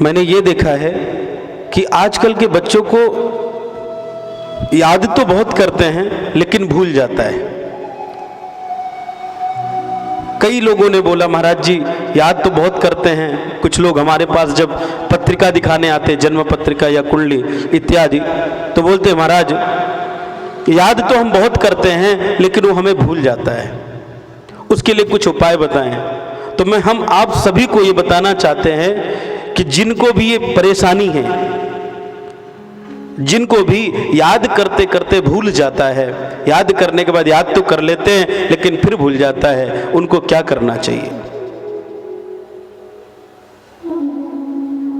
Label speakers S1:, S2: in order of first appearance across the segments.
S1: मैंने ये देखा है कि आजकल के बच्चों को याद तो बहुत करते हैं लेकिन भूल जाता है। कई लोगों ने बोला महाराज जी याद तो बहुत करते हैं। कुछ लोग हमारे पास जब पत्रिका दिखाने आते, जन्म पत्रिका या कुंडली इत्यादि, तो बोलते महाराज याद तो हम बहुत करते हैं लेकिन वो हमें भूल जाता है, उसके लिए कुछ उपाय बताएं। तो हम आप सभी को ये बताना चाहते हैं कि जिनको भी ये परेशानी है, जिनको भी याद करते करते भूल जाता है, याद करने के बाद याद तो कर लेते हैं लेकिन फिर भूल जाता है, उनको क्या करना चाहिए?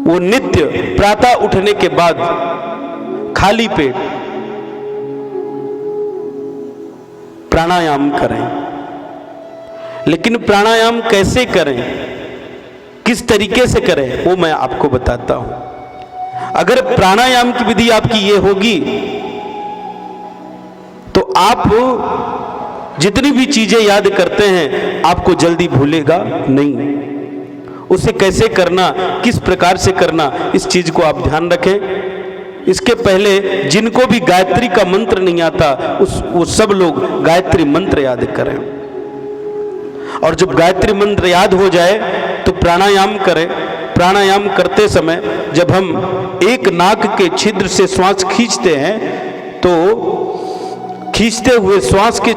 S1: वो नित्य प्रातः उठने के बाद खाली पेट प्राणायाम करें। लेकिन प्राणायाम कैसे करें, किस तरीके से करें, वो मैं आपको बताता हूं। अगर प्राणायाम की विधि आपकी ये होगी तो आप जितनी भी चीजें याद करते हैं आपको जल्दी भूलेगा नहीं। उसे कैसे करना, किस प्रकार से करना, इस चीज को आप ध्यान रखें। इसके पहले जिनको भी गायत्री का मंत्र नहीं आता वो सब लोग गायत्री मंत्र याद करें, और जब गायत्री मंत्र याद हो जाए तो प्राणायाम करें। प्राणायाम करते समय जब हम एक नाक के छिद्र से श्वास खींचते हैं तो खींचते हुए श्वास के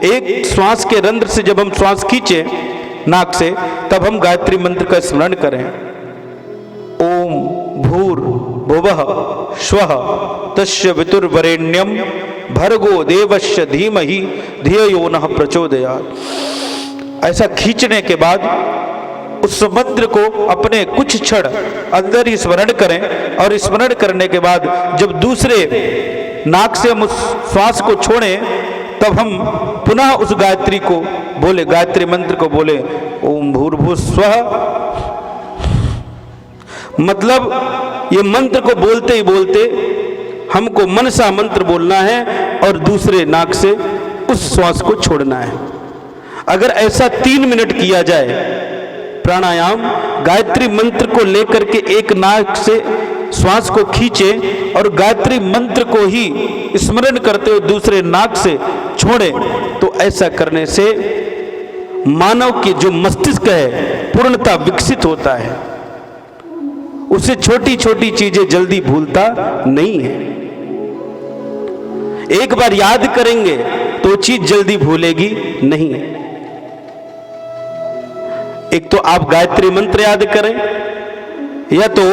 S1: एक श्वास के रंध्र से जब हम श्वास खींचे नाक से, तब हम गायत्री मंत्र का स्मरण करें। ओम भूर्भुवः स्वः तस्य वितुर्वरेण्यं भर्गो देवस्य धीमहि धियो यो नः प्रचोदयात्। ऐसा खींचने के बाद उस मंत्र को अपने कुछ क्षण अंदर ही स्मरण करें, और स्मरण करने के बाद जब दूसरे नाक से हम उस श्वास को छोड़ें तब हम पुनः उस गायत्री को बोले, गायत्री मंत्र को बोले ओम भूर्भुवः स्वः। मतलब ये मंत्र को बोलते ही बोलते हमको मनसा मंत्र बोलना है और दूसरे नाक से उस श्वास को छोड़ना है। अगर ऐसा 3 मिनट किया जाए प्राणायाम, गायत्री मंत्र को लेकर के एक नाक से श्वास को खींचे और गायत्री मंत्र को ही स्मरण करते हुए दूसरे नाक से छोड़े, तो ऐसा करने से मानव की जो मस्तिष्क है पूर्णतः विकसित होता है। उसे छोटी छोटी चीजें जल्दी भूलता नहीं है। एक बार याद करेंगे तो चीज जल्दी भूलेगी नहीं। एक तो आप गायत्री मंत्र याद करें, या तो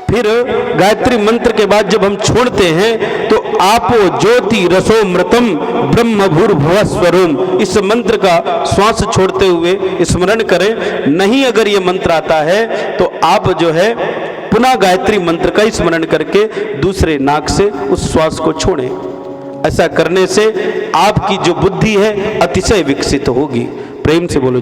S1: फिर गायत्री मंत्र के बाद जब हम छोड़ते हैं तो आपो ज्योति रसोमृतम ब्रह्म भूर्भुवः स्वरम, इस मंत्र का श्वास छोड़ते हुए स्मरण करें। नहीं अगर ये मंत्र आता है तो आप जो है पुनः गायत्री मंत्र का स्मरण करके दूसरे नाक से उस श्वास को छोड़ें। ऐसा करने से आपकी जो बुद्धि है अतिशय विकसित होगी। प्रेम से बोलो।